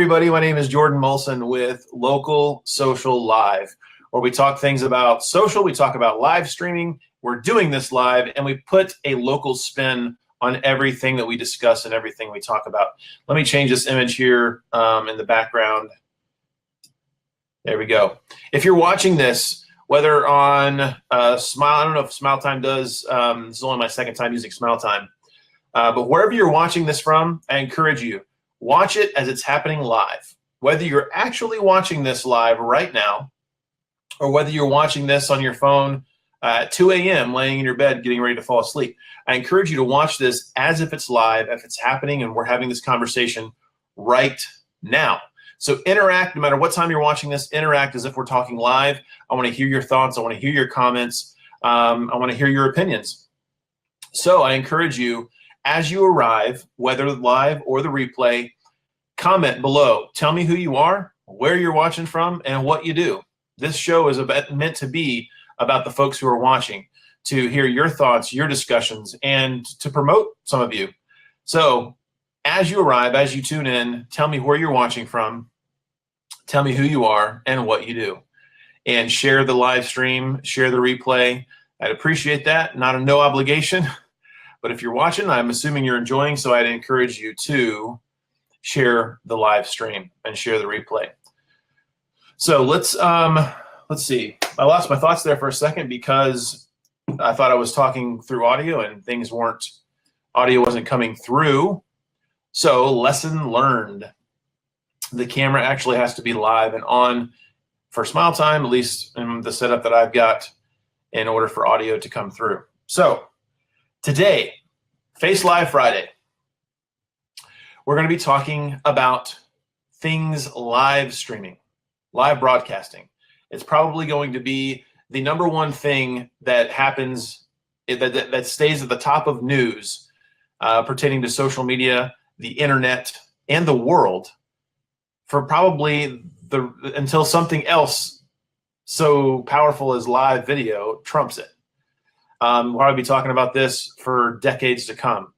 everybody. My name is Jordan Molson with Local Social Live, where we talk things about social, we talk about live streaming. We're doing this live, and we put a local spin on everything that we discuss and everything we talk about. Let me change this image here in the background. There we go. If you're watching this, whether on Smile, I don't know if Smiletime does, this is only my second time using Smiletime, but wherever you're watching this from, I encourage you, watch it as it's happening live. Whether you're actually watching this live right now, or whether you're watching this on your phone at 2 a.m. laying in your bed getting ready to fall asleep, I encourage you to watch this as if it's live, if it's happening and we're having this conversation right now. So interact, no matter what time you're watching this, interact as if we're talking live. I want to hear your thoughts. I want to hear your comments. I want to hear your opinions. So I encourage you, as you arrive, whether live or the replay, comment below. Tell me who you are, where you're watching from, and what you do. This show is meant to be about the folks who are watching, to hear your thoughts, your discussions, and to promote some of you. So as you arrive, as you tune in, tell me where you're watching from, tell me who you are and what you do. And share the live stream, share the replay. I'd appreciate that. Not a no obligation. But if you're watching, I'm assuming you're enjoying, so I'd encourage you to share the live stream and share the replay. So let's see. I lost my thoughts there for a second because I thought I was talking through audio and audio wasn't coming through. So lesson learned. The camera actually has to be live and on for Smiletime, at least in the setup that I've got, in order for audio to come through. So today, Face Live Friday, we're going to be talking about things live streaming, live broadcasting. It's probably going to be the #1 thing that happens, that stays at the top of news pertaining to social media, the internet, and the world for probably until something else so powerful as live video trumps it. We'll probably be talking about this for decades to come.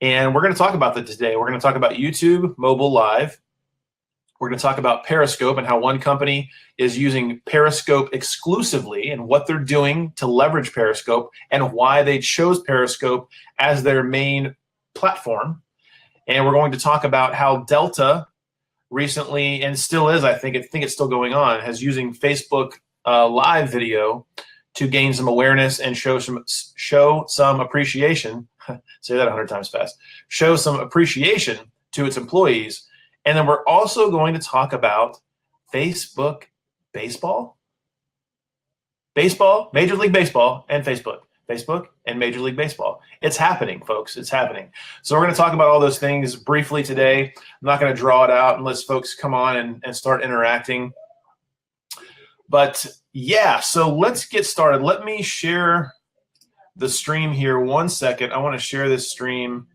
And we're going to talk about that today. We're going to talk about YouTube, mobile live. We're going to talk about Periscope and how one company is using Periscope exclusively and what they're doing to leverage Periscope and why they chose Periscope as their main platform. And we're going to talk about how Delta recently, and still is, I think it's still going on, has using Facebook live video to gain some awareness and show some appreciation. Say that 100 times fast. Show some appreciation to its employees. And then we're also going to talk about Facebook baseball. Baseball, Major League Baseball, and Facebook. Facebook and Major League Baseball. It's happening, folks. It's happening. So we're going to talk about all those things briefly today. I'm not going to draw it out unless folks come on and start interacting. But yeah, so let's get started. Let me share the stream here 1 second. I want to share this stream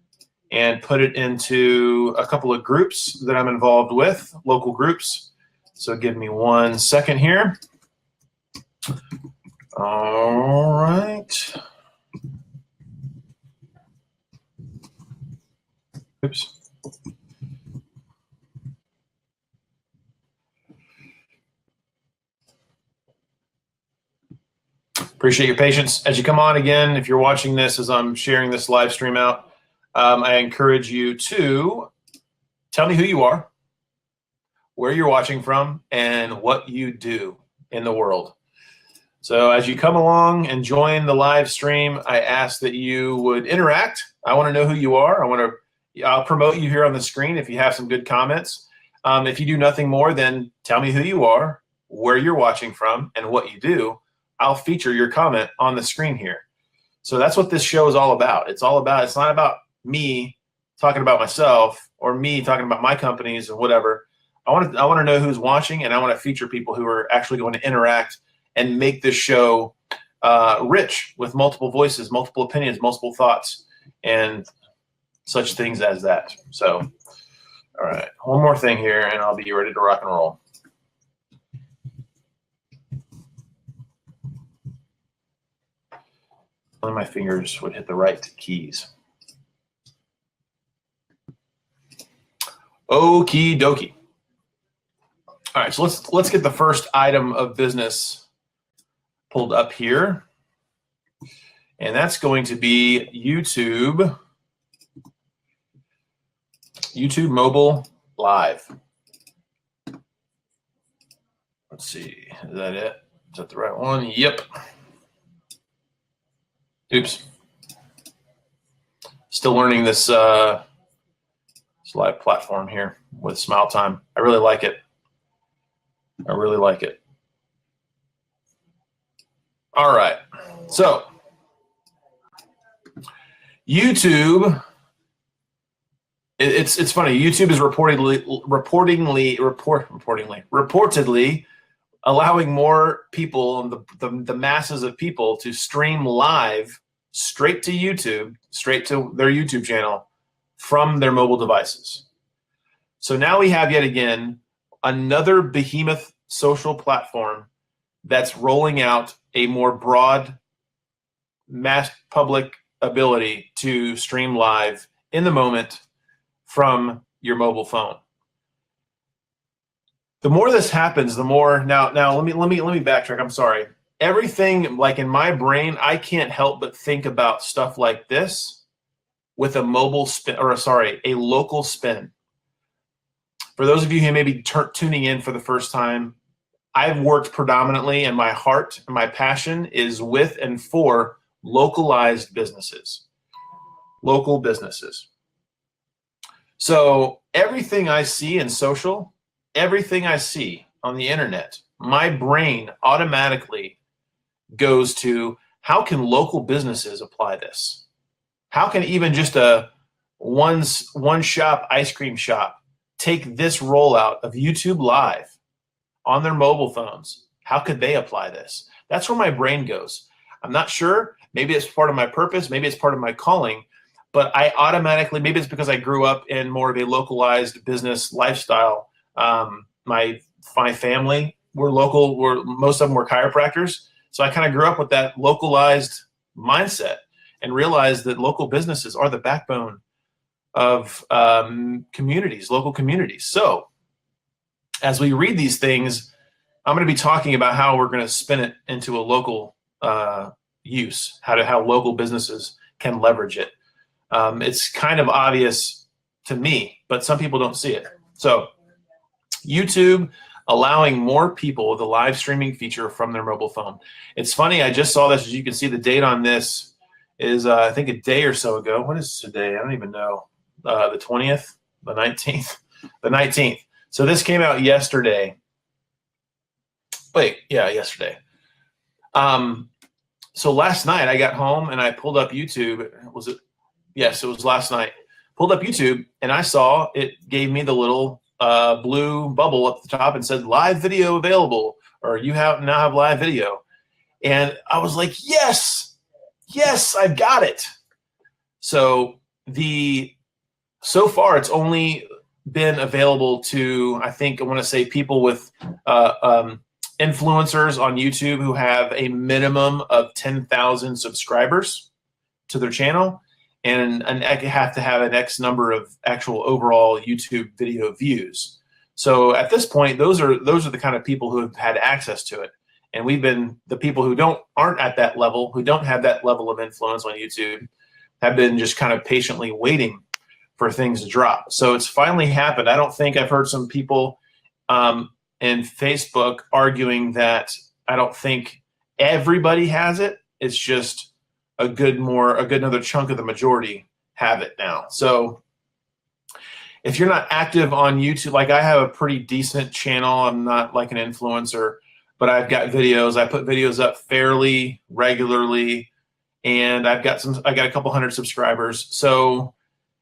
and put it into a couple of groups that I'm involved with, local groups. So give me 1 second here. All right. Oops. Appreciate your patience. As you come on again, if you're watching this as I'm sharing this live stream out, I encourage you to tell me who you are, where you're watching from, and what you do in the world. So as you come along and join the live stream, I ask that you would interact. I want to know who you are. I'll promote you here on the screen if you have some good comments. If you do nothing more, then tell me who you are, where you're watching from, and what you do. I'll feature your comment on the screen here. So that's what this show is all about. It's not about me talking about myself or me talking about my companies or whatever. I want to know who's watching, and I want to feature people who are actually going to interact and make this show rich with multiple voices, multiple opinions, multiple thoughts, and such things as that. So, all right, one more thing here, and I'll be ready to rock and roll. Only my fingers would hit the right keys. Okie dokie. right, so let's get the first item of business pulled up here, and that's going to be YouTube Mobile Live. Let's see, is that it? Is that the right one? Yep. Oops. Still learning this live platform here with Smiletime. I really like it. I really like it. All right. So YouTube, it's funny. YouTube is reportedly allowing more people, the masses of people, to stream live straight to YouTube, straight to their YouTube channel from their mobile devices. So now we have yet again another behemoth social platform that's rolling out a more broad mass public ability to stream live in the moment from your mobile phone. The more this happens, the more now let me backtrack. I'm sorry. Everything, like in my brain, I can't help but think about stuff like this with a mobile spin, or sorry, a local spin. For those of you who may be tuning in for the first time, I've worked predominantly, and my heart and my passion is with and for localized businesses, local businesses. So everything I see in social, everything I see on the internet, my brain automatically goes to, how can local businesses apply this? How can even just a one-shop ice cream shop take this rollout of YouTube Live on their mobile phones? How could they apply this? That's where my brain goes. I'm not sure. Maybe it's part of my purpose. Maybe it's part of my calling. But I automatically, maybe it's because I grew up in more of a localized business lifestyle. My family were local. Most of them were chiropractors. So I kind of grew up with that localized mindset and realized that local businesses are the backbone of communities, local communities. So as we read these things, I'm going to be talking about how we're going to spin it into a local use, how local businesses can leverage it. It's kind of obvious to me, but some people don't see it. So YouTube allowing more people the live streaming feature from their mobile phone. It's funny, I just saw this. As you can see, the date on this is, I think, a day or so ago. What is today? I don't even know. The 20th, the 19th, the 19th. So this came out yesterday. Wait, yeah, yesterday. So last night I got home and I pulled up YouTube. Was it? Yes, it was last night. Pulled up YouTube and I saw it gave me the little blue bubble up the top and said live video available, or you now have live video. And I was like, yes, I've got it. So far it's only been available to, I want to say, people with influencers on YouTube who have a minimum of 10,000 subscribers to their channel, and have to have an X number of actual overall YouTube video views. So at this point, those are the kind of people who have had access to it. And we've been, the people who aren't at that level, who don't have that level of influence on YouTube, have been just kind of patiently waiting for things to drop. So it's finally happened. I don't think I've heard some people in Facebook arguing that I don't think everybody has it. It's just a good another chunk of the majority have it now. So if you're not active on YouTube, like I have a pretty decent channel. I'm not like an influencer, but I've got videos. I put videos up fairly regularly, and I got a couple hundred subscribers. So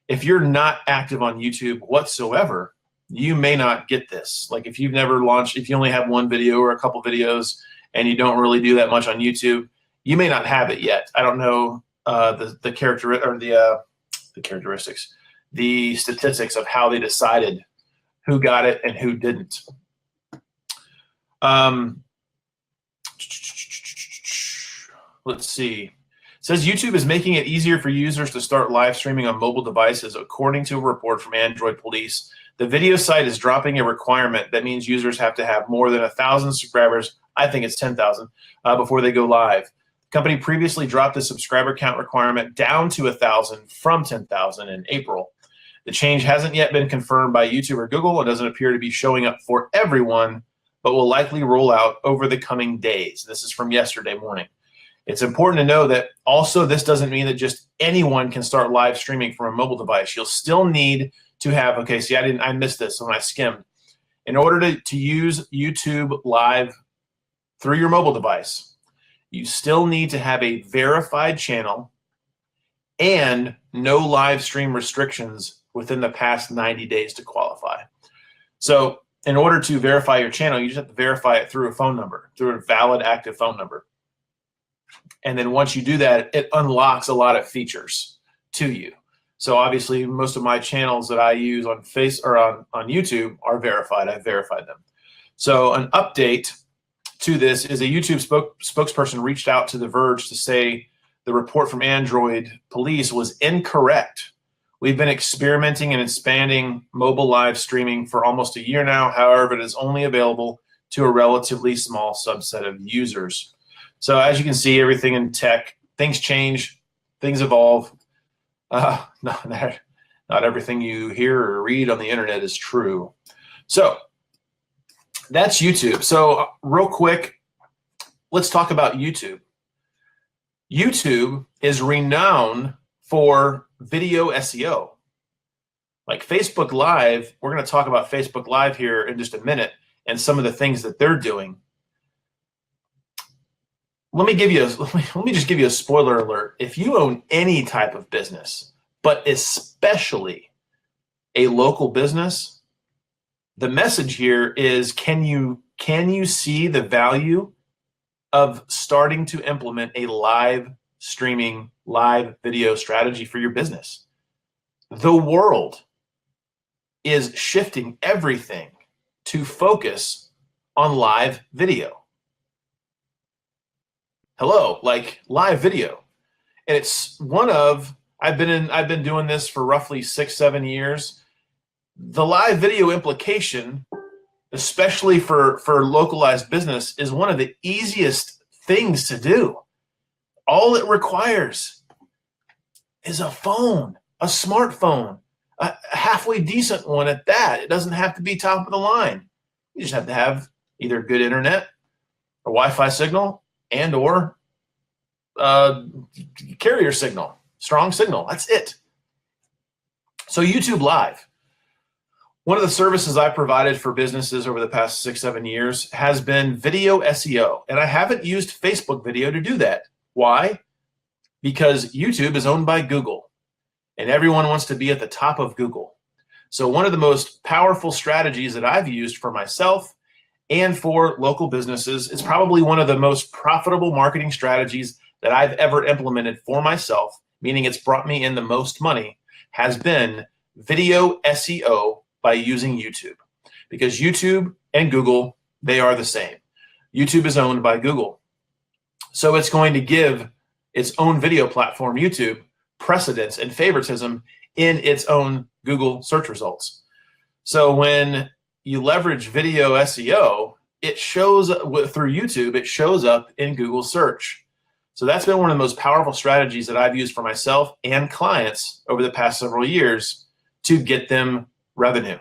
if you're not active on YouTube whatsoever, you may not get this. Like if you've never launched, if you only have one video or a couple videos and you don't really do that much on YouTube, you may not have it yet. I don't know the characteristics, the statistics of how they decided who got it and who didn't. Let's see. It says YouTube is making it easier for users to start live streaming on mobile devices, according to a report from Android Police The video site is dropping a requirement that means users have to have more than 1,000 subscribers. I think it's 10,000 before they go live. The company previously dropped the subscriber count requirement down to 1,000 from 10,000 in April. The change hasn't yet been confirmed by YouTube or Google. It doesn't appear to be showing up for everyone, but will likely roll out over the coming days. This is from yesterday morning. It's important to know that also this doesn't mean that just anyone can start live streaming from a mobile device. You'll still need to have, okay, see, I missed this when I skimmed. In order to use YouTube Live through your mobile device, you still need to have a verified channel and no live stream restrictions within the past 90 days to qualify. So in order to verify your channel, you just have to verify it through a phone number, through a valid active phone number. And then once you do that, it unlocks a lot of features to you. So obviously, most of my channels that I use on on YouTube are verified. I've verified them. So an update to this is a YouTube spokesperson reached out to The Verge to say the report from Android police was incorrect. We've been experimenting and expanding mobile live streaming for almost a year now. However, it is only available to a relatively small subset of users. So as you can see, everything in tech, things change, things evolve. Not everything you hear or read on the internet is true. So that's YouTube. So real quick, let's talk about YouTube. YouTube is renowned for video SEO. Like Facebook Live, we're going to talk about Facebook Live here in just a minute and some of the things that they're doing. Let me just give you a spoiler alert. If you own any type of business, but especially a local business, the message here is can you see the value of starting to implement a live streaming, live video strategy for your business? The world is shifting everything to focus on live video. Hello, like live video. And it's one of, I've been doing this for roughly 6-7 years. The live video implication, especially for localized business, is one of the easiest things to do. All it requires is a phone, a smartphone, a halfway decent one at that. It doesn't have to be top of the line. You just have to have either good internet or Wi-Fi signal and or carrier signal, strong signal. That's it. So YouTube Live, one of the services I provided for businesses over the past 6-7 years has been video SEO. And I haven't used Facebook video to do that. Why? Because YouTube is owned by Google and everyone wants to be at the top of Google. So one of the most powerful strategies that I've used for myself and for local businesses, it's probably one of the most profitable marketing strategies that I've ever implemented for myself, meaning it's brought me in the most money, has been video SEO by using YouTube. Because YouTube and Google, they are the same. YouTube is owned by Google. So it's going to give its own video platform, YouTube, precedence and favoritism in its own Google search results. So when you leverage video SEO, it shows through YouTube, it shows up in Google search. So that's been one of the most powerful strategies that I've used for myself and clients over the past several years to get them revenue,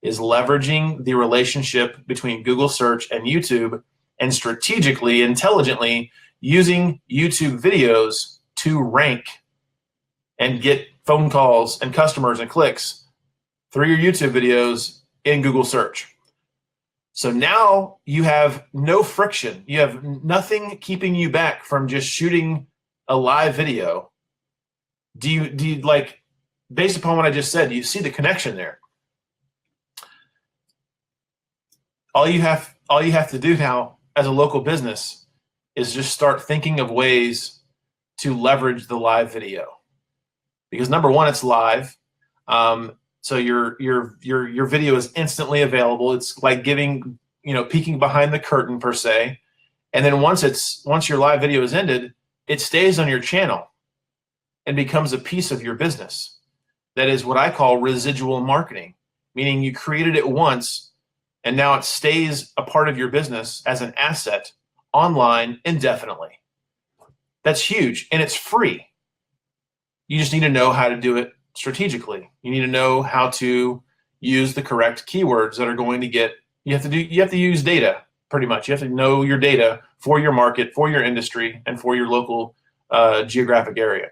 is leveraging the relationship between Google search and YouTube and strategically, intelligently using YouTube videos to rank and get phone calls and customers and clicks through your YouTube videos in Google search. So now you have no friction. You have nothing keeping you back from just shooting a live video. Do you like, based upon what I just said, do you see the connection there? All you have to do now as a local business is just start thinking of ways to leverage the live video. Because number one, it's live. So your video is instantly available. It's like giving, peeking behind the curtain per se. And then once your live video is ended, it stays on your channel and becomes a piece of your business. That is what I call residual marketing. meaning you created it once and now it stays a part of your business as an asset online indefinitely. That's huge, and it's free. You just need to know how to do it strategically. You need to know how to use the correct keywords that are going to get, you have to use data pretty much. You have to know your data for your market, for your industry, and for your local geographic area.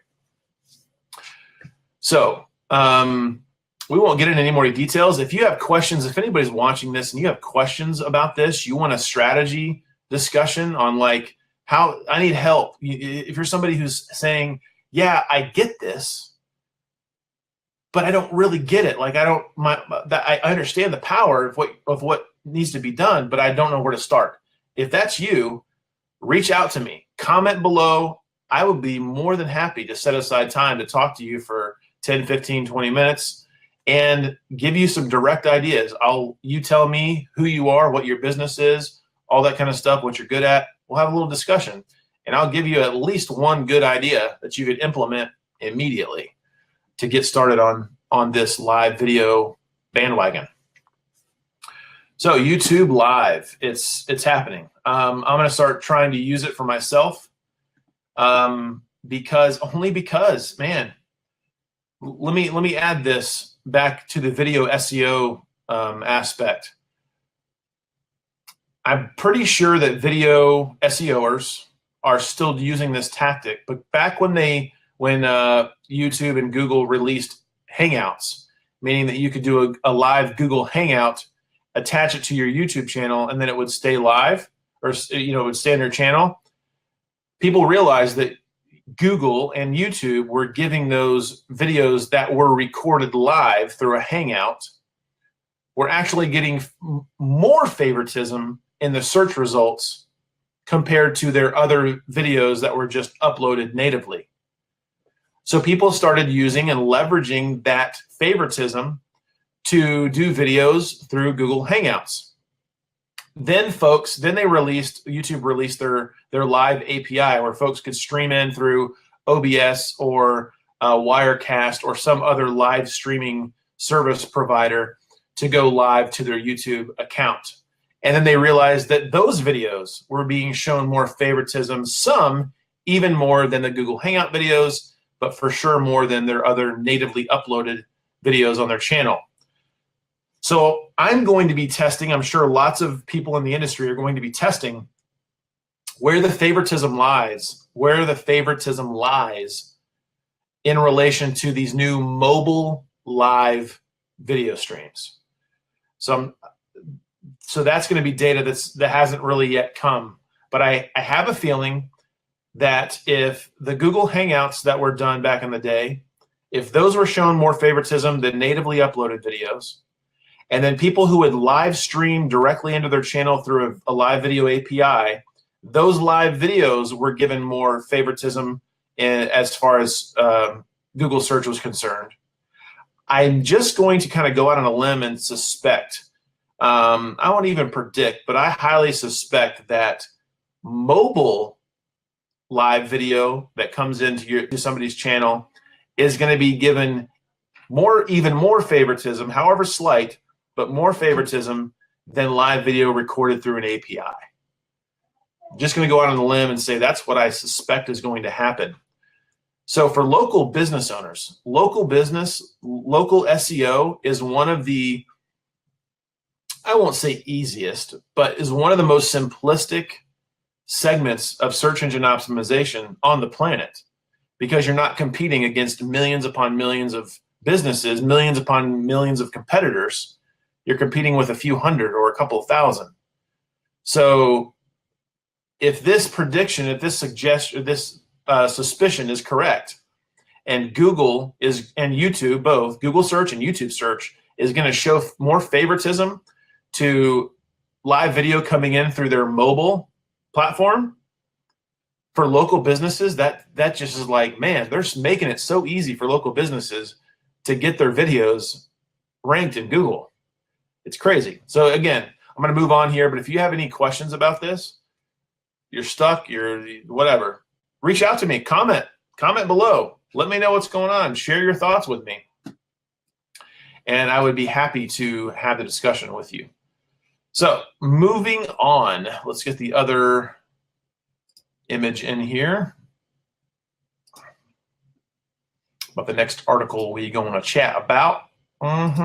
So we won't get into any more details. If you have questions, if anybody's watching this and you have questions about this, you want a strategy discussion on like how I need help. If you're somebody who's saying, yeah, I get this, but I don't really get it. Like I understand the power of what needs to be done, but I don't know where to start. If that's you, reach out to me. Comment below. I would be more than happy to set aside time to talk to you for 10, 15, 20 minutes and give you some direct ideas. You tell me who you are, what your business is, all that kind of stuff, what you're good at. We'll have a little discussion, and I'll give you at least one good idea that you could implement immediately to get started on this live video bandwagon. So YouTube Live, it's happening. I'm going to start trying to use it for myself because man, let me add this back to the video SEO aspect. I'm pretty sure that video SEOers are still using this tactic, but back when YouTube and Google released Hangouts, meaning that you could do a live Google Hangout, attach it to your YouTube channel, and then it would stay live, or it would stay on your channel. People realized that Google and YouTube were giving those videos that were recorded live through a Hangout, were actually getting more favoritism in the search results compared to their other videos that were just uploaded natively. So people started using and leveraging that favoritism to do videos through Google Hangouts. Then YouTube released their live API where folks could stream in through OBS or Wirecast or some other live streaming service provider to go live to their YouTube account. And then they realized that those videos were being shown more favoritism, some even more than the Google Hangout videos, but for sure more than their other natively uploaded videos on their channel. So I'm going to be testing, I'm sure lots of people in the industry are going to be testing where the favoritism lies in relation to these new mobile live video streams. So that's going to be data that hasn't really yet come. But I have a feeling that if the Google Hangouts that were done back in the day, if those were shown more favoritism than natively uploaded videos, and then people who would live stream directly into their channel through a live video API, those live videos were given more favoritism as far as Google search was concerned. I'm just going to kind of go out on a limb and suspect, I won't even predict, but I highly suspect that mobile live video that comes into somebody's channel is going to be given even more favoritism, however slight, but more favoritism than live video recorded through an API. I'm just going to go out on a limb and say that's what I suspect is going to happen. So for local business owners, local SEO is one of the, I won't say easiest, but is one of the most simplistic segments of search engine optimization on the planet, because you're not competing against millions upon millions of businesses, millions upon millions of competitors. You're competing with a few hundred or a couple of thousand. So if this prediction, if this suggestion, this suspicion is correct, and Google and YouTube, both Google search and YouTube search, is going to show more favoritism to live video coming in through their mobile platform for local businesses, that just is like, man, they're making it so easy for local businesses to get their videos ranked in Google. It's crazy. So again, I'm going to move on here, but if you have any questions about this, you're stuck, you're whatever, reach out to me, comment below. Let me know what's going on. Share your thoughts with me. and I would be happy to have the discussion with you. So moving on, let's get the other image in here. About the next article we going to chat about. Let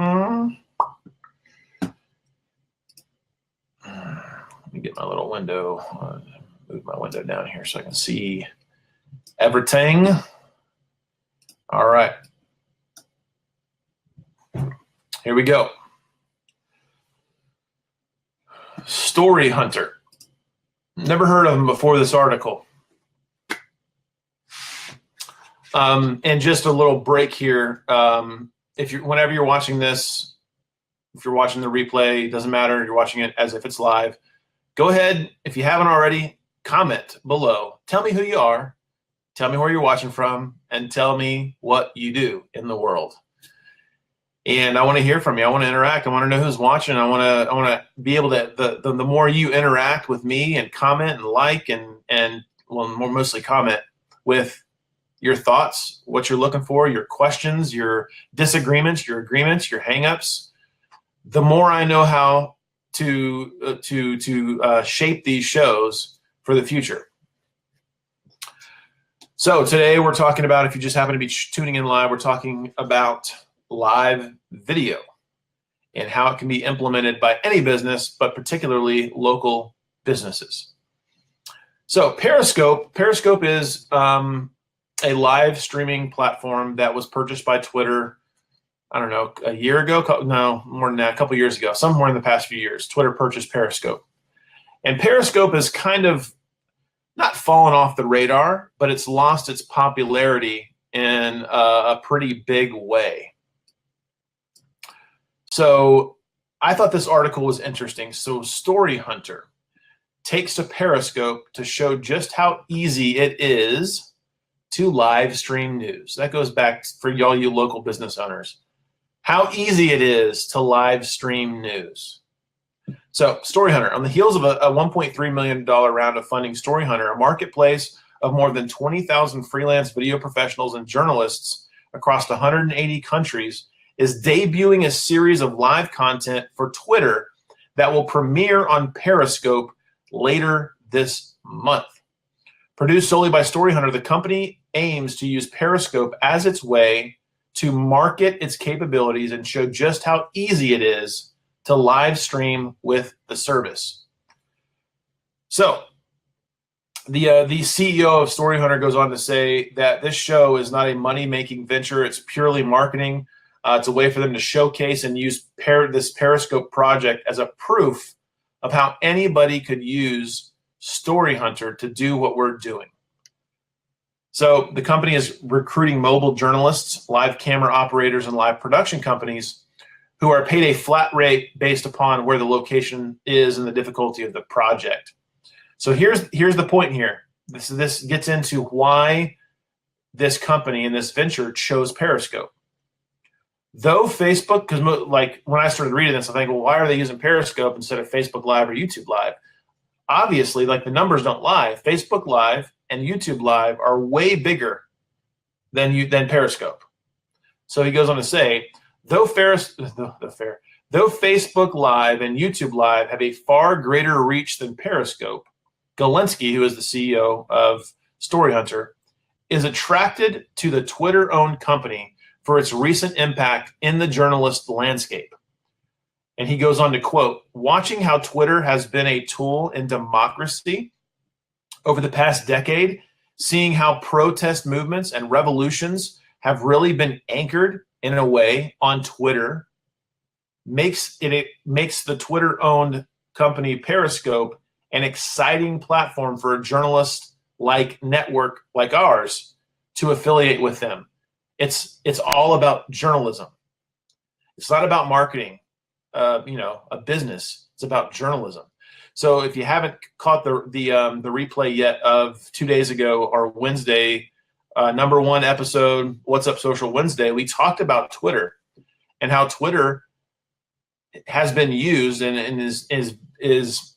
me get my little window, move my window down here so I can see everything. All right. Here we go. Storyhunter. Never heard of them before this article. And just a little break here. Whenever you're watching this, if you're watching the replay, doesn't matter. You're watching it as if it's live. Go ahead, if you haven't already, comment below. Tell me who you are. Tell me where you're watching from, and tell me what you do in the world. And I want to hear from you. I want to interact. I want to know who's watching. I want to be able to. The more you interact with me and comment and like and mostly comment with your thoughts, what you're looking for, your questions, your disagreements, your agreements, your hangups, the more I know how to shape these shows for the future. So today we're talking about, if you just happen to be tuning in live, we're talking about live video and how it can be implemented by any business, but particularly local businesses. So Periscope is a live streaming platform that was purchased by Twitter, I don't know, a year ago? No, more than that, a couple years ago, somewhere in the past few years. Twitter purchased Periscope. And Periscope has kind of not fallen off the radar, but it's lost its popularity in a pretty big way. So I thought this article was interesting. So Storyhunter takes to Periscope to show just how easy it is to live stream news. That goes back for y'all, you local business owners. How easy it is to live stream news. So Storyhunter, on the heels of a $1.3 million round of funding, Storyhunter, a marketplace of more than 20,000 freelance video professionals and journalists across 180 countries, is debuting a series of live content for Twitter that will premiere on Periscope later this month. Produced solely by Storyhunter, the company aims to use Periscope as its way to market its capabilities and show just how easy it is to live stream with the service. So the CEO of Storyhunter goes on to say that this show is not a money-making venture. It's purely marketing. It's a way for them to showcase and use this Periscope project as a proof of how anybody could use Storyhunter to do what we're doing. So the company is recruiting mobile journalists, live camera operators, and live production companies who are paid a flat rate based upon where the location is and the difficulty of the project. So here's the point here. This gets into why this company and this venture chose Periscope. Though Facebook, because like when I started reading this, I think, well, why are they using Periscope instead of Facebook Live or YouTube Live? Obviously, like the numbers don't lie. Facebook Live and YouTube Live are way bigger than Periscope. So he goes on to say, though Facebook Live and YouTube Live have a far greater reach than Periscope, Galinsky, who is the CEO of Storyhunter, is attracted to the Twitter-owned company for its recent impact in the journalist landscape. And he goes on to quote, watching how Twitter has been a tool in democracy over the past decade, seeing how protest movements and revolutions have really been anchored in a way on Twitter, makes the Twitter-owned company Periscope an exciting platform for a journalist-like network like ours to affiliate with them. It's all about journalism. It's not about marketing, a business. It's about journalism. So if you haven't caught the replay yet of 2 days ago, or Wednesday, #1 episode, What's Up Social Wednesday, we talked about Twitter and how Twitter has been used and is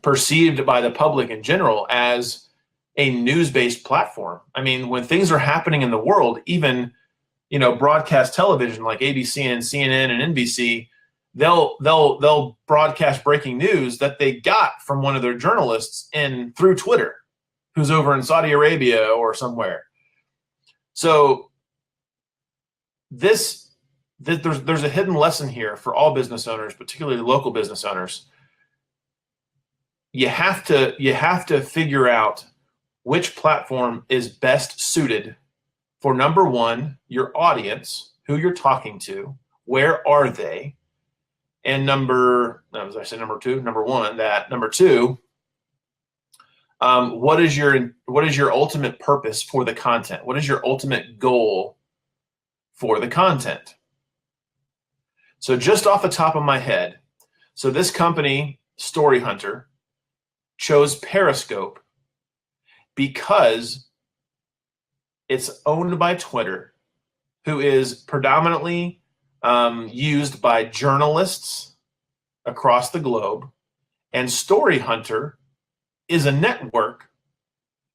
perceived by the public in general as a news-based platform. I mean, when things are happening in the world, even broadcast television like ABC and CNN and NBC, they'll broadcast breaking news that they got from one of their journalists through Twitter, who's over in Saudi Arabia or somewhere. So there's a hidden lesson here for all business owners, particularly local business owners. You have to figure out which platform is best suited for, number one, your audience, who you're talking to, where are they, and number two, what is your ultimate purpose for the content? What is your ultimate goal for the content? So just off the top of my head, so this company, Storyhunter, chose Periscope because it's owned by Twitter, who is predominantly used by journalists across the globe, and Storyhunter is a network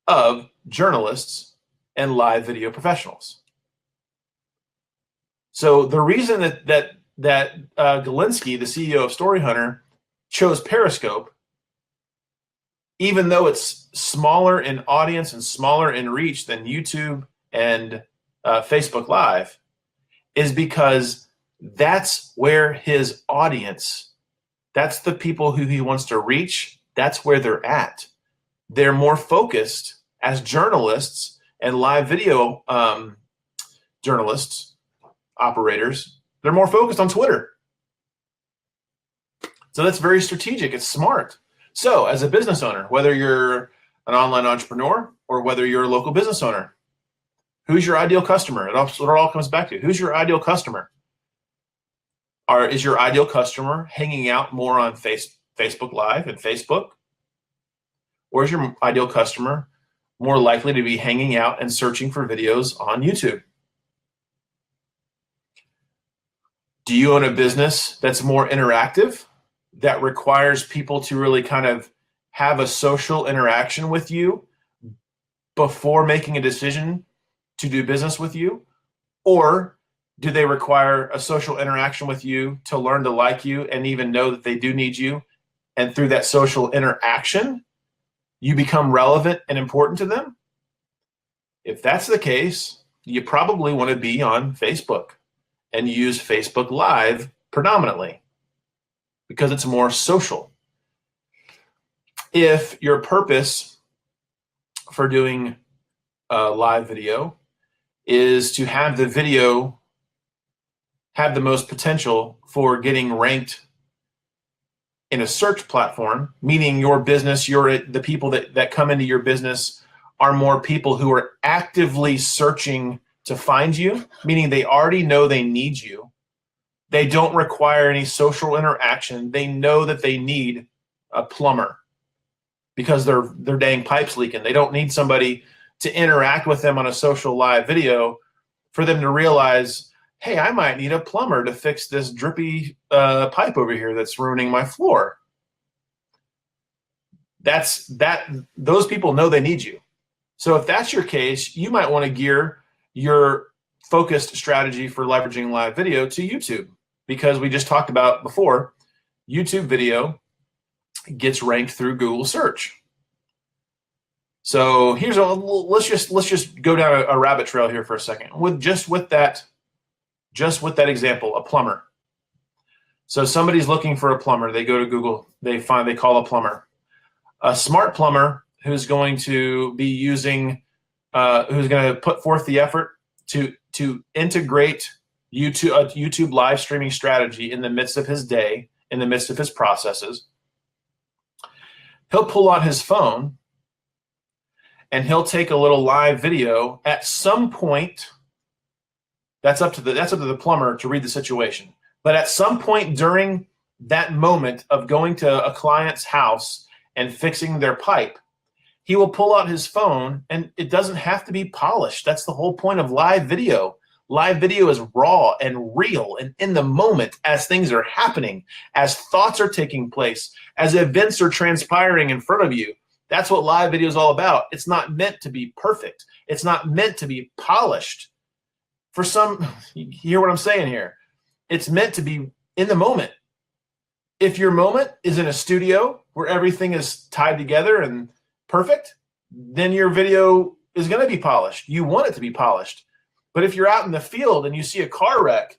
of journalists and live video professionals. So the reason that Galinsky, the CEO of Storyhunter, chose Periscope, even though it's smaller in audience and smaller in reach than YouTube and Facebook Live, is because that's where his audience, that's the people who he wants to reach, that's where they're at. They're more focused as journalists and live video journalists, operators, they're more focused on Twitter. So that's very strategic. It's smart. So as a business owner, whether you're an online entrepreneur or whether you're a local business owner, who's your ideal customer? It all comes back to who's your ideal customer? Is your ideal customer hanging out more on Facebook Live and Facebook? Or is your ideal customer more likely to be hanging out and searching for videos on YouTube? Do you own a business that's more interactive, that requires people to really kind of have a social interaction with you before making a decision to do business with you? Or do they require a social interaction with you to learn to like you and even know that they do need you? And through that social interaction, you become relevant and important to them? If that's the case, you probably want to be on Facebook and use Facebook Live predominantly because it's more social. If your purpose for doing live video is to have the video have the most potential for getting ranked in a search platform, meaning your business, the people that come into your business are more people who are actively searching to find you, meaning they already know they need you. They don't require any social interaction. They know that they need a plumber because their dang pipe's leaking. They don't need somebody to interact with them on a social live video for them to realize, hey, I might need a plumber to fix this drippy pipe over here that's ruining my floor. Those people know they need you. So if that's your case, you might want to gear your focused strategy for leveraging live video to YouTube, because we just talked about before, YouTube video gets ranked through Google search. So let's just go down a rabbit trail here for a second with that example, a plumber. So somebody's looking for a plumber. They go to Google. They call a plumber. A smart plumber who's going to be using, who's going to put forth the effort to integrate a YouTube live streaming strategy in the midst of his day, in the midst of his processes. He'll pull out his phone and he'll take a little live video at some point. That's up to the plumber to read the situation. But at some point during that moment of going to a client's house and fixing their pipe, he will pull out his phone, and it doesn't have to be polished. That's the whole point of live video. Live video is raw and real and in the moment as things are happening, as thoughts are taking place, as events are transpiring in front of you. That's what live video is all about. It's not meant to be perfect. It's not meant to be polished. for some, you hear what I'm saying here? It's meant to be in the moment. If your moment is in a studio where everything is tied together and perfect, then your video is going to be polished. You want it to be polished. But if you're out in the field and you see a car wreck,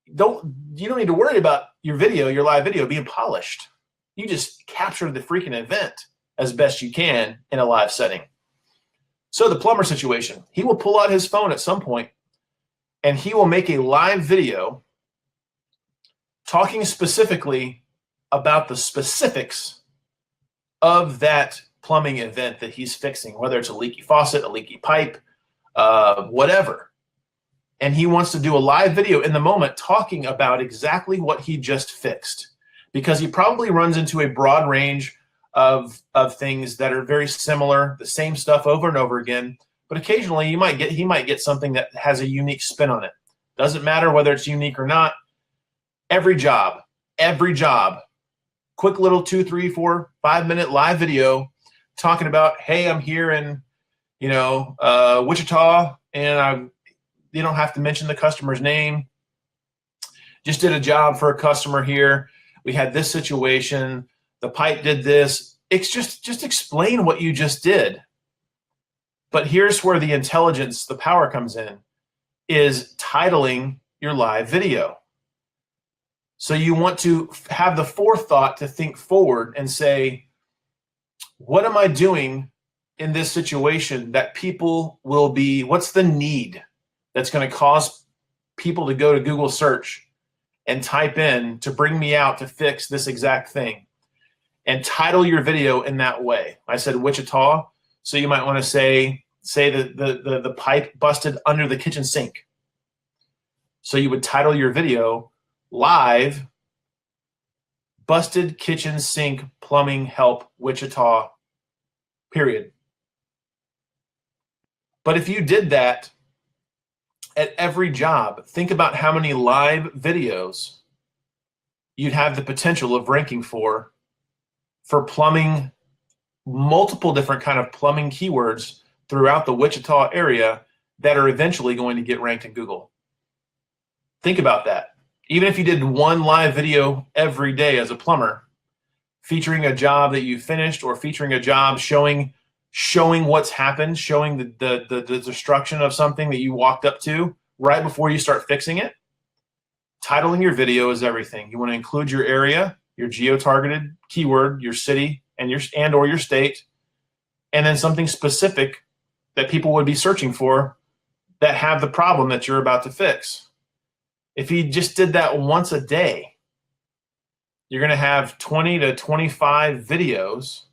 you don't need to worry about your live video being polished. You just capture the freaking event as best you can in a live setting. So the plumber situation, he will pull out his phone at some point and he will make a live video talking specifically about the specifics of that plumbing event that he's fixing, whether it's a leaky faucet, a leaky pipe, whatever. And he wants to do a live video in the moment talking about exactly what he just fixed, because he probably runs into a broad range of things that are very similar, the same stuff over and over again. But occasionally he might get something that has a unique spin on it. Doesn't matter whether it's unique or not. Every job, quick little 2, 3, 4, 5-minute live video talking about, hey, I'm here in, Wichita, and you don't have to mention the customer's name. Just did a job for a customer here. We had this situation. The pipe did this. It's just explain what you just did. But here's where the intelligence, the power comes in, is titling your live video. So you want to have the forethought to think forward and say, what am I doing in this situation that people will be, what's the need that's going to cause people to go to Google search and type in to bring me out to fix this exact thing? And title your video in that way. I said Wichita, so you might want to say the pipe busted under the kitchen sink. So you would title your video live, busted kitchen sink plumbing help Wichita, period. But if you did that at every job, think about how many live videos you'd have the potential of ranking for plumbing, multiple different kind of plumbing keywords throughout the Wichita area that are eventually going to get ranked in Google. Think about that. Even if you did one live video every day as a plumber, featuring a job that you finished or featuring a job showing what's happened, showing the destruction of something that you walked up to right before you start fixing it, titling your video is everything. You want to include your area, your geo-targeted keyword, your city, and or your state, and then something specific that people would be searching for that have the problem that you're about to fix. If you just did that once a day, you're going to have 20 to 25 videos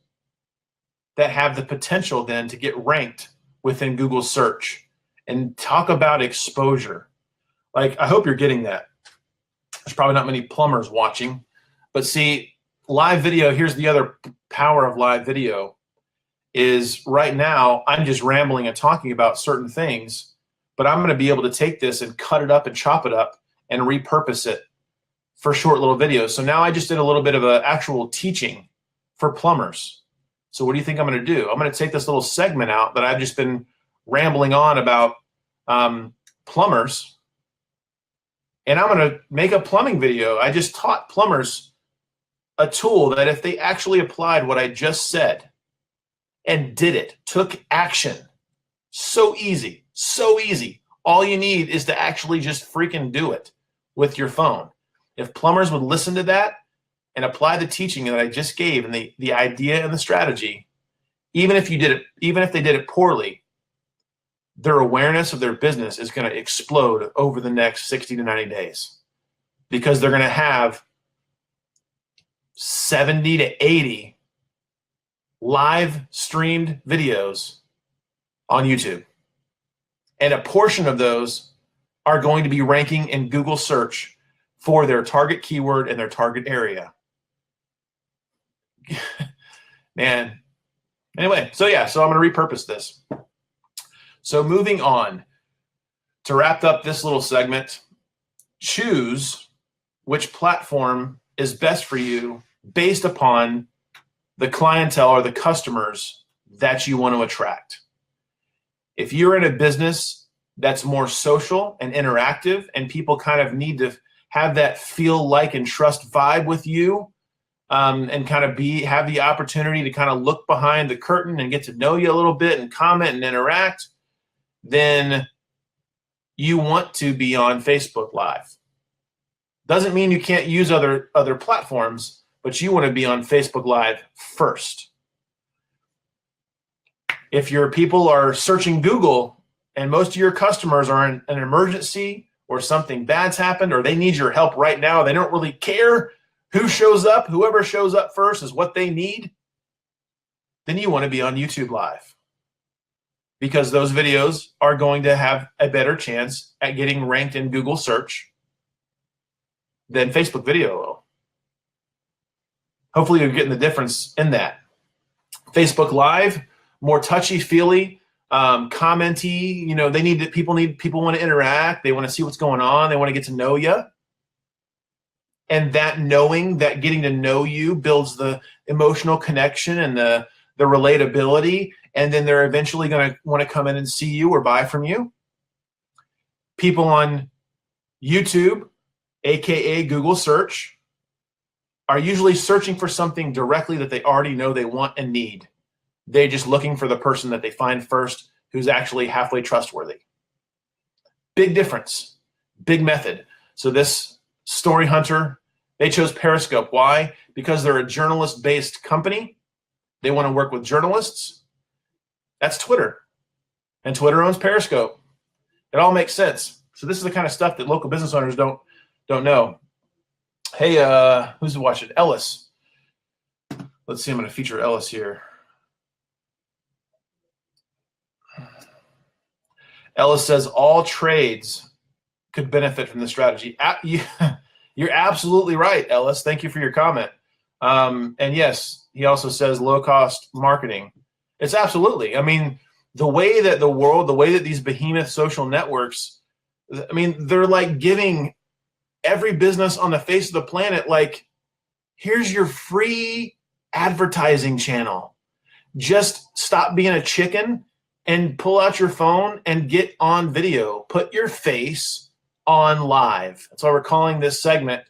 that have the potential then to get ranked within Google search. And talk about exposure. Like, I hope you're getting that. There's probably not many plumbers watching, but see, live video, here's the other power of live video, is right now I'm just rambling and talking about certain things, but I'm going to be able to take this and cut it up and chop it up and repurpose it for short little videos. So now I just did a little bit of an actual teaching for plumbers. So what do you think I'm going to do? I'm going to take this little segment out that I've just been rambling on about plumbers, and I'm going to make a plumbing video. I just taught plumbers a tool that if they actually applied what I just said and did it, took action, so easy, so easy. All you need is to actually just freaking do it with your phone. If plumbers would listen to that and apply the teaching that I just gave and the idea and the strategy, even if they did it poorly, their awareness of their business is going to explode over the next 60 to 90 days, because they're going to have 70 to 80 live streamed videos on YouTube. And a portion of those are going to be ranking in Google search for their target keyword and their target area. Man. Anyway, so I'm going to repurpose this. So moving on, to wrap up this little segment, choose which platform is best for you based upon the clientele or the customers that you want to attract. If you're in a business that's more social and interactive, and people kind of need to have that feel like and trust vibe with you, and kind of have the opportunity to kind of look behind the curtain and get to know you a little bit and comment and interact, then you want to be on Facebook Live. Doesn't mean you can't use other platforms, but you want to be on Facebook Live first. If your people are searching Google and most of your customers are in an emergency or something bad's happened or they need your help right now, they don't really care who shows up, whoever shows up first is what they need, then you want to be on YouTube Live, because those videos are going to have a better chance at getting ranked in Google search than Facebook video will. Hopefully you're getting the difference in that. Facebook Live, more touchy-feely, commenty. People want to interact. They want to see what's going on. They want to get to know you. And that knowing, that getting to know you builds the emotional connection and the relatability. And then they're eventually going to want to come in and see you or buy from you. People on YouTube, aka Google search, are usually searching for something directly that they already know they want and need. They're just looking for the person that they find first who's actually halfway trustworthy. Big difference, big method. So this Storyhunter, they chose Periscope. Why? Because they're a journalist-based company. They want to work with journalists. That's Twitter. And Twitter owns Periscope. It all makes sense. So this is the kind of stuff that local business owners don't know. Hey, who's watching? Ellis. Let's see, I'm going to feature Ellis here. Ellis says all trades could benefit from the strategy. You're absolutely right, Ellis. Thank you for your comment. And yes, he also says low-cost marketing. It's absolutely. I mean, the way that these behemoth social networks, I mean, they're like giving every business on the face of the planet, like, here's your free advertising channel. Just stop being a chicken and pull out your phone and get on video. Put your face on live. That's why we're calling this segment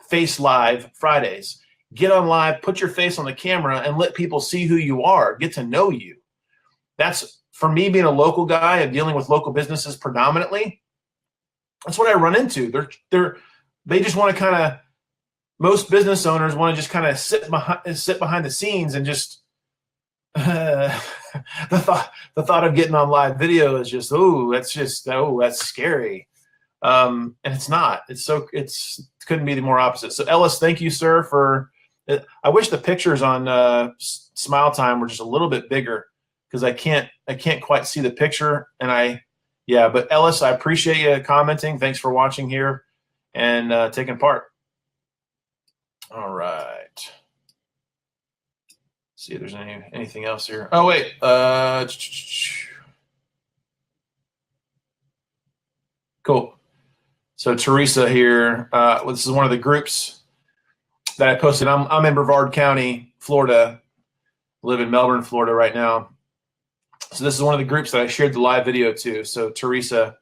Face Live Fridays. Get on live, put your face on the camera, and let people see who you are, get to know you. That's, for me, being a local guy and dealing with local businesses predominantly, that's what I run into. They just want to kind of, most business owners want to just kind of sit behind the scenes and just, the thought of getting on live video is just, that's scary. And it's not. It couldn't be the more opposite. So Ellis, thank you, sir, for. I wish the pictures on Smiletime were just a little bit bigger, because I can't quite see the picture. And but Ellis, I appreciate you commenting. Thanks for watching here and taking part. All right. See if there's anything else here. Oh wait. Cool. So Teresa here, this is one of the groups that I posted. I'm in Brevard County, Florida. Live in Melbourne, Florida right now. So this is one of the groups that I shared the live video to. So Teresa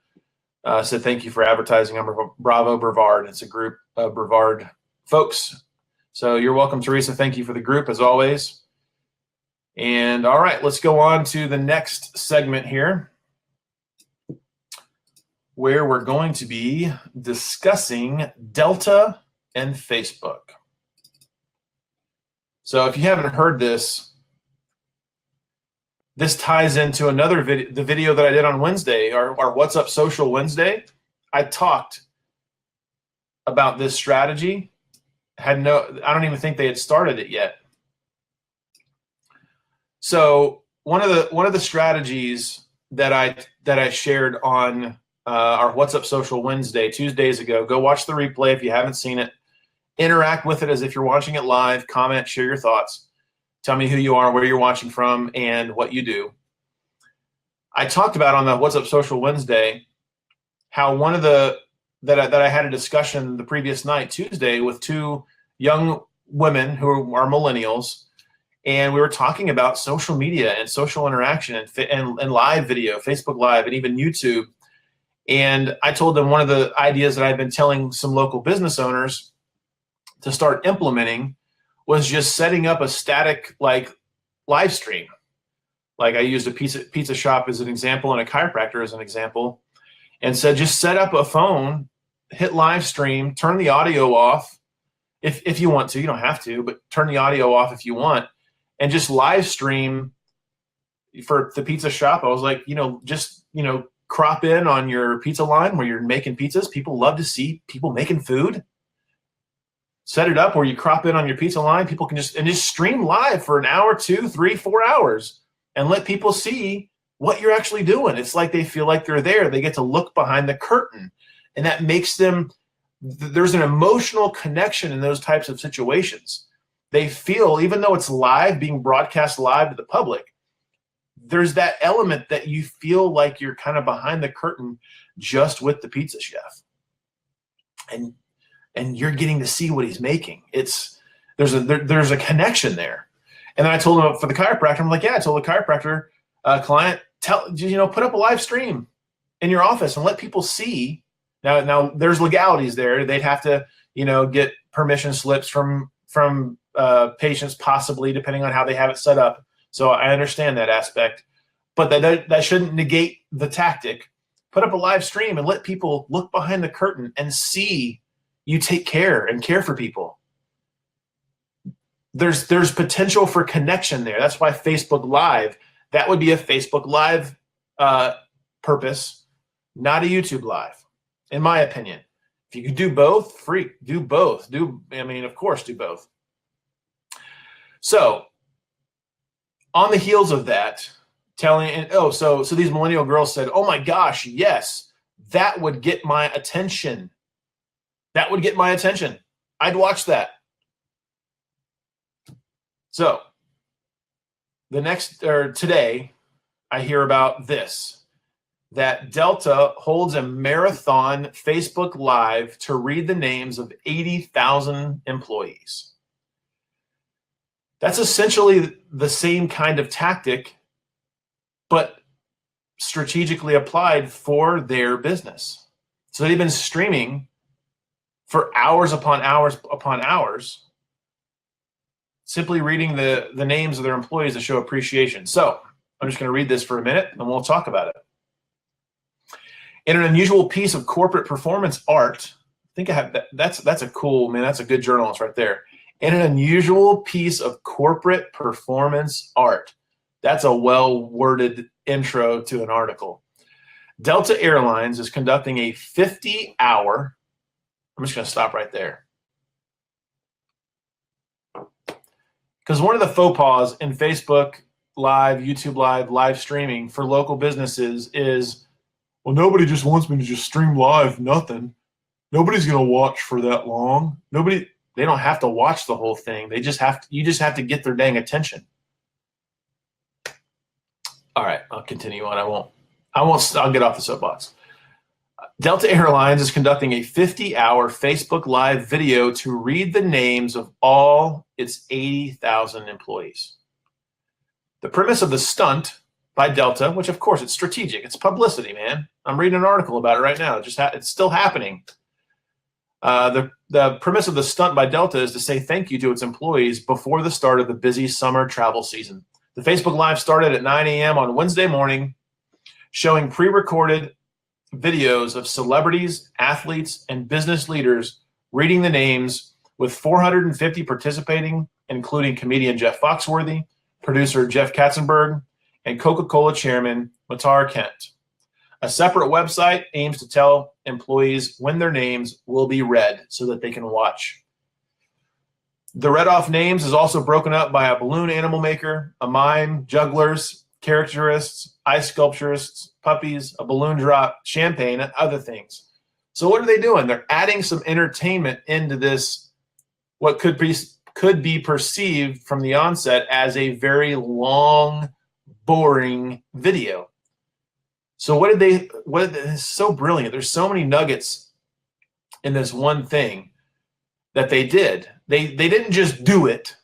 said, thank you for advertising on Bravo Brevard. It's a group of Brevard folks. So you're welcome, Teresa. Thank you for the group, as always. And all right, let's go on to the next segment here, where we're going to be discussing Delta and Facebook. So if you haven't heard this ties into another video, the video that I did on Wednesday, our What's Up Social Wednesday. I talked about this strategy. I don't even think they had started it yet. So one of the strategies that I shared on our What's Up Social Wednesday 2 days ago. Go watch the replay if you haven't seen it. Interact with it as if you're watching it live. Comment, share your thoughts. Tell me who you are, where you're watching from, and what you do. I talked about on the What's Up Social Wednesday how one of that I had a discussion the previous night, Tuesday, with two young women who are millennials, and we were talking about social media and social interaction and live video, Facebook Live, and even YouTube. And I told them one of the ideas that I've been telling some local business owners to start implementing was just setting up a static like live stream. Like I used a pizza shop as an example and a chiropractor as an example, and said just set up a phone, hit live stream, turn the audio off if you want to. You don't have to, but turn the audio off if you want, and just live stream for the pizza shop. I was like, just crop in on your pizza line where you're making pizzas. People love to see people making food. Set it up where you crop in on your pizza line. People can just stream live for an hour, 2, 3, 4 hours and let people see what you're actually doing. It's like they feel like they're there. They get to look behind the curtain, and that makes them, there's an emotional connection in those types of situations. They feel, even though it's live, being broadcast live to the public, there's that element that you feel like you're kind of behind the curtain just with the pizza chef. And you're getting to see what he's making. There's a connection there. And then I told him for the chiropractor, I'm like, yeah, I told the chiropractor client, put up a live stream in your office and let people see. Now there's legalities there. They'd have to, get permission slips from patients, possibly, depending on how they have it set up. So I understand that aspect, but that shouldn't negate the tactic. Put up a live stream and let people look behind the curtain and see you take care and care for people. There's potential for connection there. That's why Facebook Live, that would be a Facebook Live purpose, not a YouTube Live, in my opinion. If you could do both, do both. Of course, do both. So on the heels of that, so these millennial girls said, oh my gosh, yes, that would get my attention. That would get my attention. I'd watch that. So today, I hear about this, that Delta holds a marathon Facebook Live to read the names of 80,000 employees. That's essentially the same kind of tactic, but strategically applied for their business. So they've been streaming for hours upon hours upon hours, simply reading the names of their employees to show appreciation. So I'm just going to read this for a minute, and we'll talk about it. In an unusual piece of corporate performance art, I think I have that's a cool, man, that's a good journalist right there. In an unusual piece of corporate performance art. That's a well-worded intro to an article. Delta Airlines is conducting a 50-hour, I'm just going to stop right there. Because one of the faux pas in Facebook Live, YouTube live streaming for local businesses is, well, nobody just wants me to just stream live, nothing. Nobody's going to watch for that long. They don't have to watch the whole thing. You just have to get their dang attention. All right, I'll continue on. I'll get off the soapbox. Delta Airlines is conducting a 50-hour Facebook Live video to read the names of all its 80,000 employees. The premise of the stunt by Delta, which of course it's strategic, it's publicity, man. I'm reading an article about it right now. It's still happening. The premise of the stunt by Delta is to say thank you to its employees before the start of the busy summer travel season. The Facebook Live started at 9 a.m. on Wednesday morning, showing pre-recorded videos of celebrities, athletes, and business leaders reading the names, with 450 participating, including comedian Jeff Foxworthy, producer Jeff Katzenberg, and Coca-Cola chairman Matar Kent. A separate website aims to tell employees when their names will be read so that they can watch. The read-off names is also broken up by a balloon animal maker, a mime, jugglers, characterists, ice sculpturists, puppies, a balloon drop, champagne, and other things. So what are they doing? They're adding some entertainment into this, what could be perceived from the onset as a very long, boring video. So it's so brilliant. There's so many nuggets in this one thing that they did. They didn't just do it.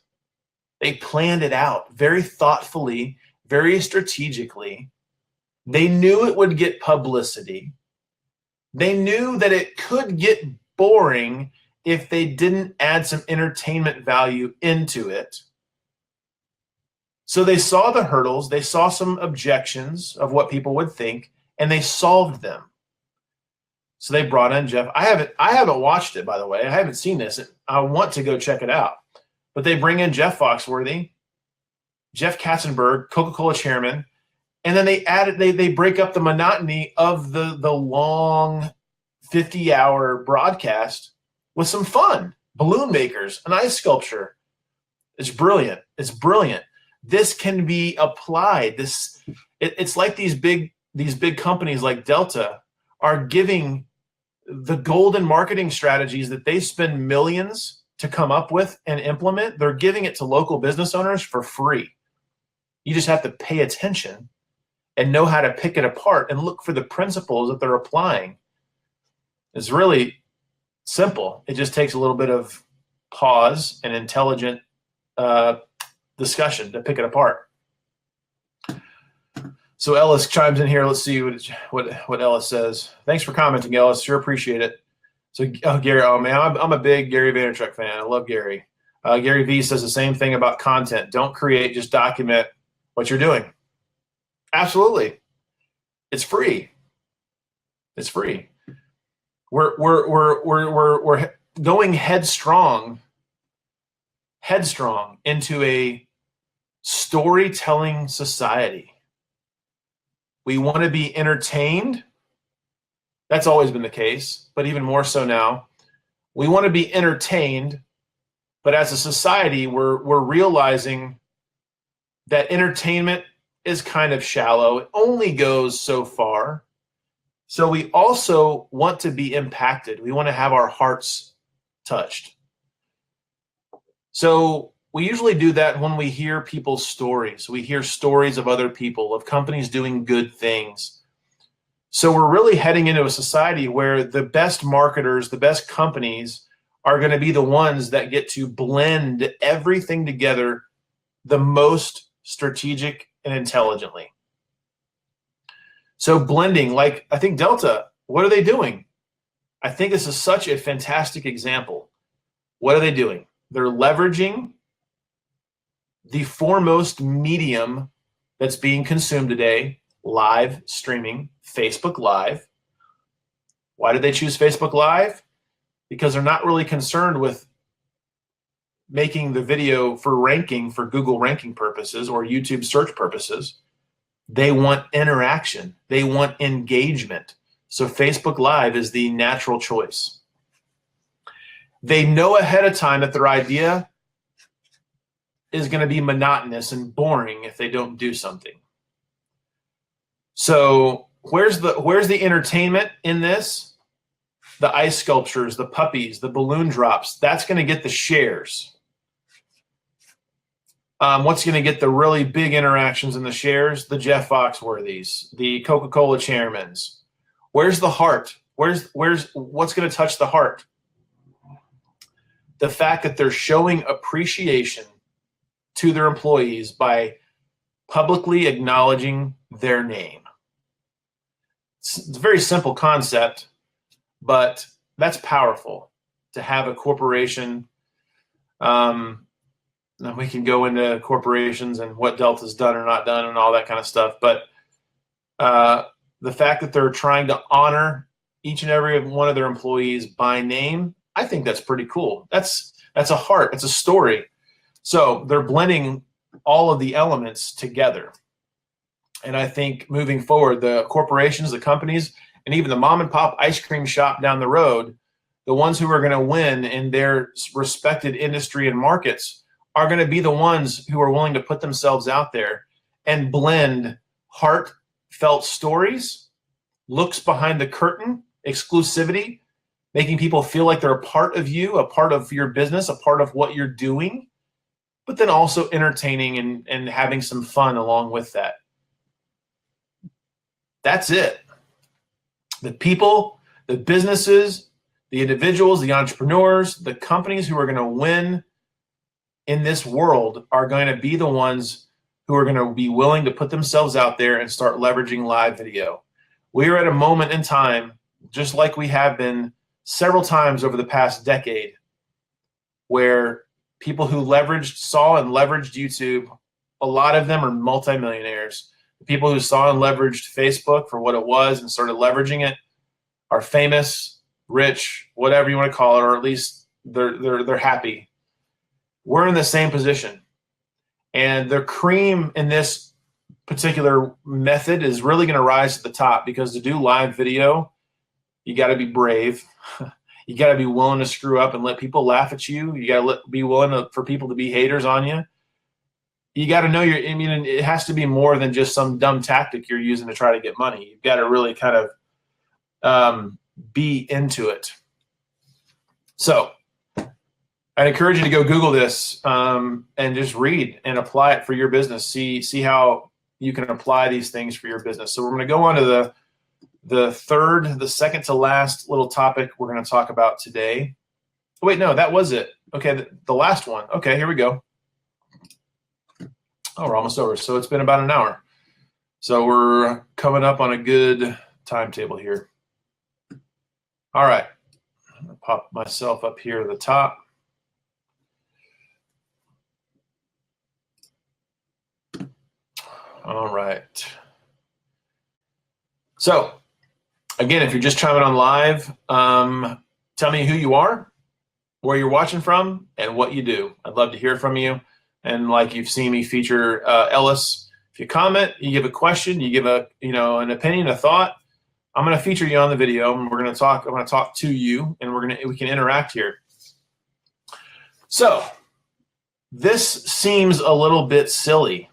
They planned it out very thoughtfully, very strategically. They knew it would get publicity. They knew that it could get boring if they didn't add some entertainment value into it. So they saw the hurdles, they saw some objections of what people would think, and they solved them. So they brought in Jeff. I haven't watched it, by the way. I haven't seen this. I want to go check it out. But they bring in Jeff Foxworthy, Jeff Katzenberg, Coca-Cola chairman, and then they break up the monotony of the long 50-hour broadcast with some fun, balloon makers, an ice sculpture. It's brilliant. It's brilliant. This can be applied. It's like these big companies like Delta are giving the golden marketing strategies that they spend millions to come up with and implement. They're giving it to local business owners for free. You just have to pay attention and know how to pick it apart and look for the principles that they're applying. It's really simple. It just takes a little bit of pause and intelligent discussion to pick it apart. So Ellis chimes in here. Let's see what Ellis says. Thanks for commenting, Ellis. Sure appreciate it. So Gary, oh man, I'm a big Gary Vaynerchuk fan. I love Gary. Gary V says the same thing about content. Don't create, just document what you're doing. Absolutely, it's free. It's free. We're going headstrong into a storytelling society. We want to be entertained. That's always been the case, but even more so now. We want to be entertained, but as a society, we're realizing that entertainment is kind of shallow. It only goes so far. So we also want to be impacted. We want to have our hearts touched. So we usually do that when we hear people's stories. We hear stories of other people, of companies doing good things. So we're really heading into a society where the best marketers, the best companies are going to be the ones that get to blend everything together the most strategic and intelligently. So blending, like I think Delta, what are they doing? I think this is such a fantastic example. What are they doing? They're leveraging the foremost medium that's being consumed today, live streaming, Facebook Live. Why did they choose Facebook Live? Because they're not really concerned with making the video for ranking, for Google ranking purposes or YouTube search purposes. They want interaction. They want engagement. So Facebook Live is the natural choice. They know ahead of time that their idea is going to be monotonous and boring if they don't do something. So where's the entertainment in this? The ice sculptures, the puppies, the balloon drops. That's going to get the shares. What's going to get the really big interactions in the shares? The Jeff Foxworthys, the Coca-Cola chairmans. Where's the heart? What's going to touch the heart? The fact that they're showing appreciation to their employees by publicly acknowledging their name. It's a very simple concept, but that's powerful to have a corporation. We can go into corporations and what Delta's done or not done and all that kind of stuff. But the fact that they're trying to honor each and every one of their employees by name, I think that's pretty cool. That's a heart. It's a story. So they're blending all of the elements together. And I think moving forward, the corporations, the companies, and even the mom and pop ice cream shop down the road, the ones who are going to win in their respected industry and markets are going to be the ones who are willing to put themselves out there and blend heartfelt stories, looks behind the curtain, exclusivity, making people feel like they're a part of you, a part of your business, a part of what you're doing, but then also entertaining and having some fun along with that. That's it. The people, the businesses, the individuals, the entrepreneurs, the companies who are going to win in this world are going to be the ones who are going to be willing to put themselves out there and start leveraging live video. We are at a moment in time just like we have been several times over the past decade, where people who saw and leveraged YouTube, a lot of them are multimillionaires. The people who saw and leveraged Facebook for what it was and started leveraging it are famous, rich, whatever you want to call it, or at least they're happy. We're in the same position. And the cream in this particular method is really going to rise to the top, because to do live video, you got to be brave. You got to be willing to screw up and let people laugh at you. You got to be willing for people to be haters on you. You got to know it has to be more than just some dumb tactic you're using to try to get money. You've got to really kind of be into it. So I'd encourage you to go Google this and just read and apply it for your business. See how you can apply these things for your business. So we're going to go on to the second to last little topic we're going to talk about today. Oh, wait, no, that was it. Okay, the last one. Okay, here we go. Oh, we're almost over. So it's been about an hour. So we're coming up on a good timetable here. All right, I'm going to pop myself up here at the top. All right. So, again, if you're just chiming on live, tell me who you are, where you're watching from, and what you do. I'd love to hear from you. And like you've seen me feature Ellis, if you comment, you give a question, you give an opinion, a thought, I'm going to feature you on the video, and I'm going to talk to you, and we can interact here. So, this seems a little bit silly.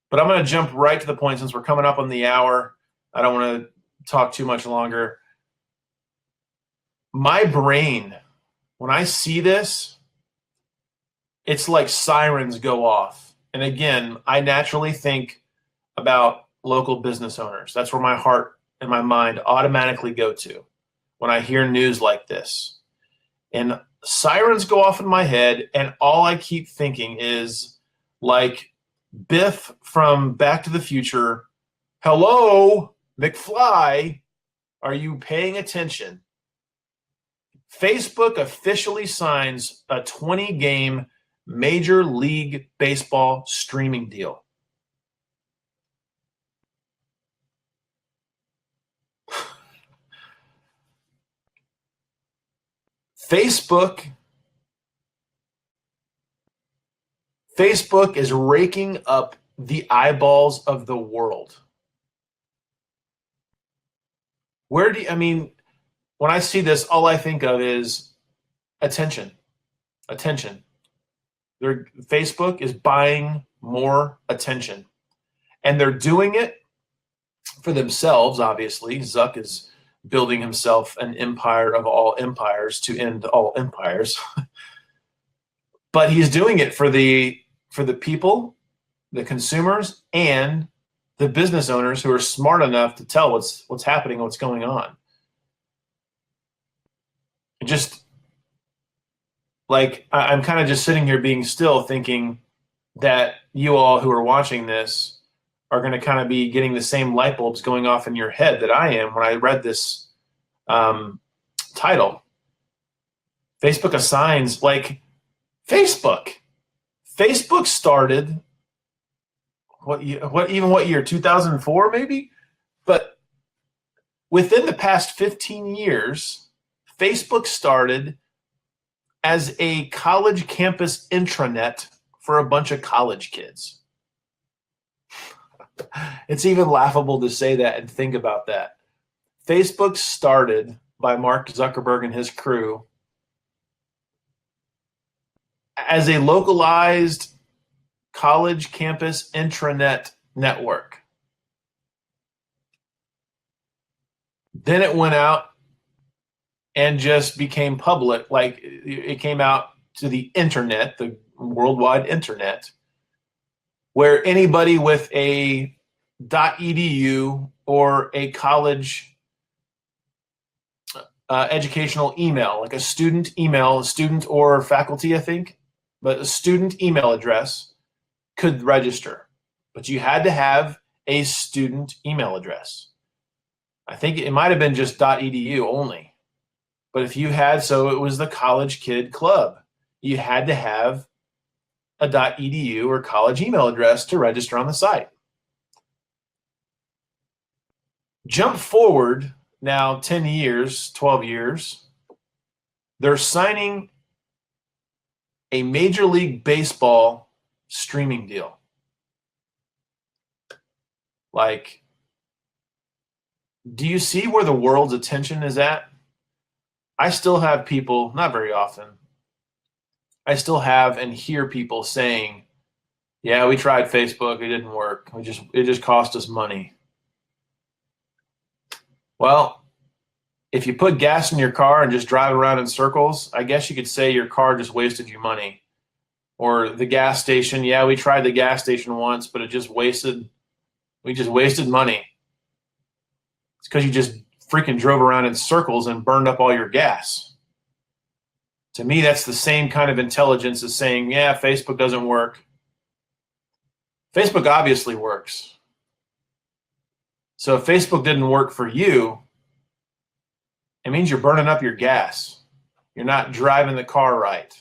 But I'm going to jump right to the point since we're coming up on the hour. I don't want to talk too much longer. My brain, when I see this, it's like sirens go off. And again, I naturally think about local business owners. That's where my heart and my mind automatically go to when I hear news like this. And sirens go off in my head, and all I keep thinking is like Biff from Back to the Future. Hello, McFly, are you paying attention? Facebook officially signs a 20-game Major League Baseball streaming deal. Facebook is raking up the eyeballs of the world. When I see this, all I think of is attention. Attention. Facebook is buying more attention. And they're doing it for themselves, obviously. Zuck is building himself an empire of all empires to end all empires. But he's doing it for the people, the consumers, and the business owners who are smart enough to tell what's happening, what's going on. Just like I'm kind of just sitting here being still, thinking that you all who are watching this are going to kind of be getting the same light bulbs going off in your head that I am when I read this title. Facebook assigns, like, Facebook started what year 2004 maybe, but within the past 15 years, Facebook started as a college campus intranet for a bunch of college kids. It's even laughable to say that and think about that. Facebook started by Mark Zuckerberg and his crew as a localized college campus intranet network. Then it went out and just became public, like it came out to the internet, the worldwide internet, where anybody with a .edu or a college educational email, like a student email, a student or faculty, I think, but a student email address could register. But you had to have a student email address. I think it might have been just .edu only. But if you had, so it was the College Kid Club. You had to have a .edu or college email address to register on the site. Jump forward now 10 years, 12 years. They're signing a Major League Baseball streaming deal. Like, do you see where the world's attention is at? I still have people, not very often, I still have and hear people saying, yeah, we tried Facebook, it didn't work. It just cost us money. Well, if you put gas in your car and just drive around in circles, I guess you could say your car just wasted you money. Or the gas station, yeah, we tried the gas station once, but we just wasted money. It's because you just freaking drove around in circles and burned up all your gas. To me, that's the same kind of intelligence as saying, yeah, Facebook doesn't work. Facebook obviously works. So if Facebook didn't work for you, it means you're burning up your gas. You're not driving the car right.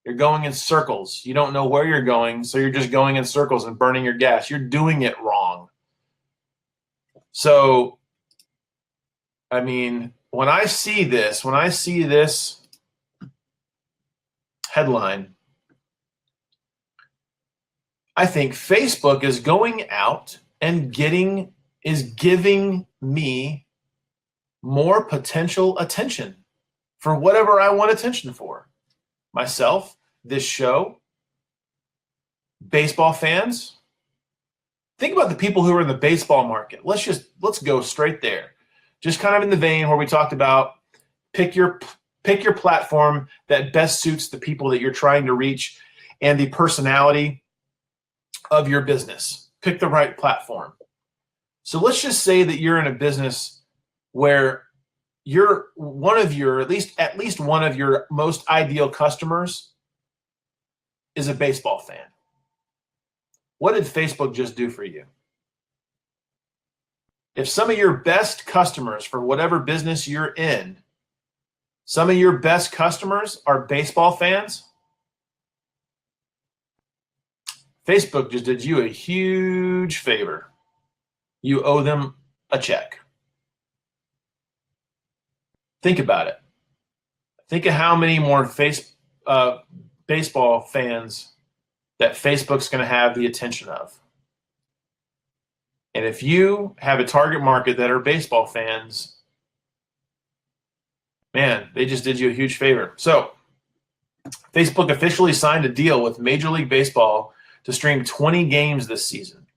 You're going in circles. You don't know where you're going, so you're just going in circles and burning your gas. You're doing it wrong. So, I mean, when I see this headline, I think Facebook is going out and is giving me more potential attention for whatever I want attention for. Myself, this show, baseball fans. Think about the people who are in the baseball market. Let's go straight there. Just kind of in the vein where we talked about pick your platform that best suits the people that you're trying to reach and the personality of your business. Pick the right platform. So let's just say that you're in a business where at least one of your most ideal customers is a baseball fan. What did Facebook just do for you? If some of your best customers for whatever business you're in, some of your best customers are baseball fans, Facebook just did you a huge favor. You owe them a check. Think about it. Think of how many more baseball fans that Facebook's going to have the attention of. And if you have a target market that are baseball fans, man, they just did you a huge favor. So Facebook officially signed a deal with Major League Baseball to stream 20 games this season,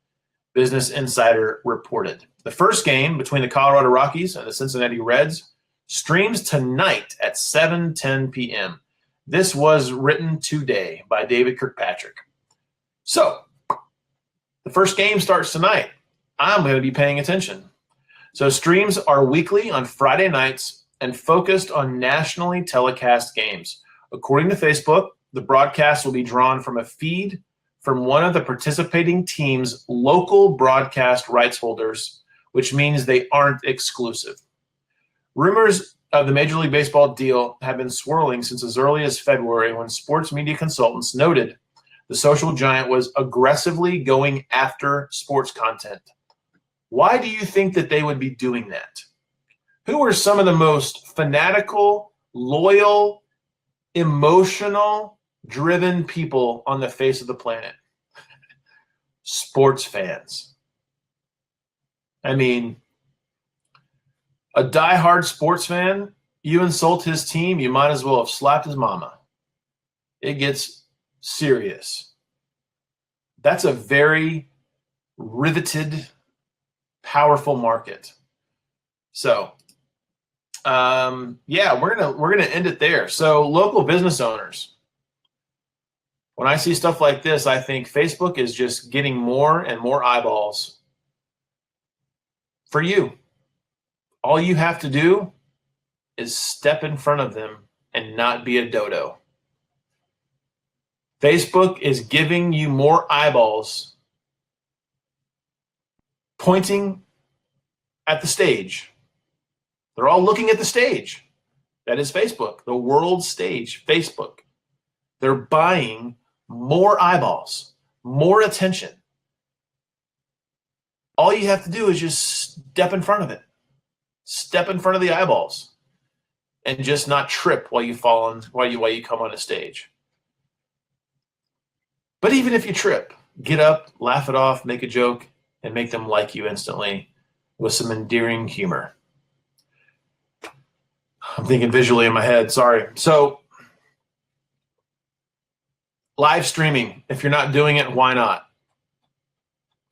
Business Insider reported. The first game between the Colorado Rockies and the Cincinnati Reds streams tonight at 7:10 p.m. This was written today by David Kirkpatrick. So the first game starts tonight. I'm going to be paying attention. So streams are weekly on Friday nights and focused on nationally telecast games. According to Facebook, the broadcast will be drawn from a feed from one of the participating team's local broadcast rights holders, which means they aren't exclusive. Rumors of the Major League Baseball deal have been swirling since as early as February when sports media consultants noted the social giant was aggressively going after sports content. Why do you think that they would be doing that? Who are some of the most fanatical, loyal, emotional, driven people on the face of the planet? Sports fans. I mean, a diehard sports fan, you insult his team, you might as well have slapped his mama. It gets serious. That's a very riveted, powerful market. So, yeah, we're gonna end it there. So, local business owners, when I see stuff like this, I think Facebook is just getting more and more eyeballs for you. All you have to do is step in front of them and not be a dodo. Facebook is giving you more eyeballs pointing at the stage They're all looking at the stage. That is Facebook, the world stage, Facebook. They're buying more eyeballs, more attention. All you have to do is just step in front of it. Step in front of the eyeballs and just not trip while you fall on, while you come on a stage. But even if you trip, get up, laugh it off, make a joke, and make them like you instantly with some endearing humor. I'm thinking visually in my head, sorry. So, live streaming, if you're not doing it, why not?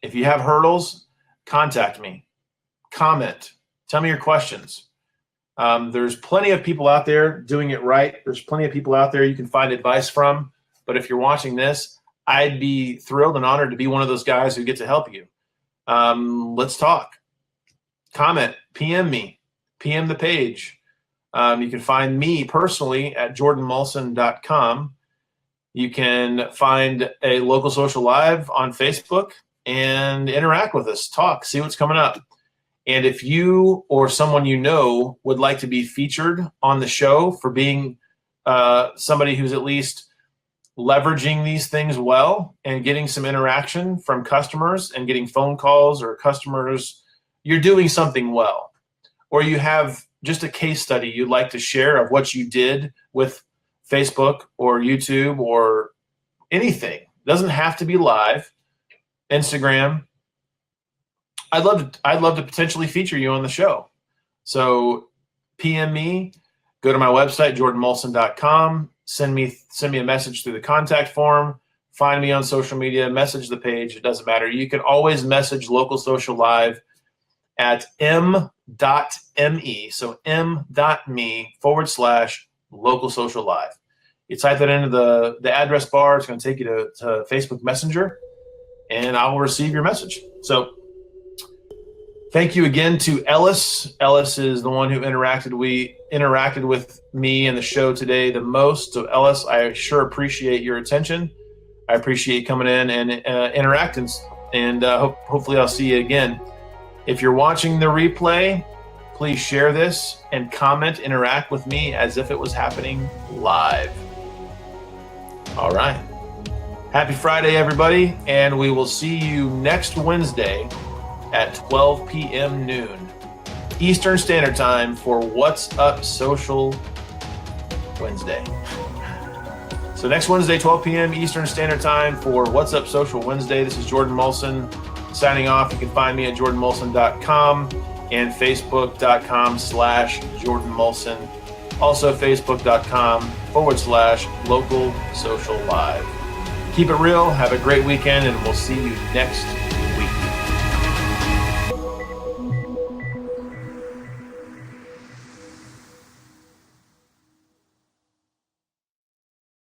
If you have hurdles, contact me. Comment. Tell me your questions. There's plenty of people out there doing it right. There's plenty of people out there you can find advice from. But if you're watching this, I'd be thrilled and honored to be one of those guys who get to help you. Let's talk. Comment. PM me. PM the page. You can find me personally at jordanmolson.com. You can find a local social live on Facebook and interact with us, talk, see what's coming up. And if you or someone you know would like to be featured on the show for being somebody who's at least leveraging these things well and getting some interaction from customers and getting phone calls or customers, you're doing something well. Or you have just a case study you'd like to share of what you did with Facebook or YouTube or anything. It doesn't have to be live. Instagram. I'd love to potentially feature you on the show. So PM me, go to my website, jordanmolson.com, send me a message through the contact form, find me on social media, message the page, it doesn't matter. You can always message Local Social Live at m.me, so m.me/Local Social Live. You type that into the address bar, it's going to take you to Facebook Messenger, and I will receive your message. So thank you again to Ellis. Ellis is the one who interacted with me in the show today the most. So Ellis, I sure appreciate your attention. I appreciate coming in and interacting, and hopefully I'll see you again. If you're watching the replay, please share this and comment, interact with me as if it was happening live. All right. Happy Friday, everybody, and we will see you next Wednesday at 12 p.m. noon Eastern Standard Time for What's Up Social Wednesday. So next Wednesday, 12 p.m. Eastern Standard Time for What's Up Social Wednesday. This is Jordan Molson signing off. You can find me at jordanmolson.com and facebook.com/Jordan Molson. Also facebook.com/Local Social Live. Keep it real. Have a great weekend, and we'll see you next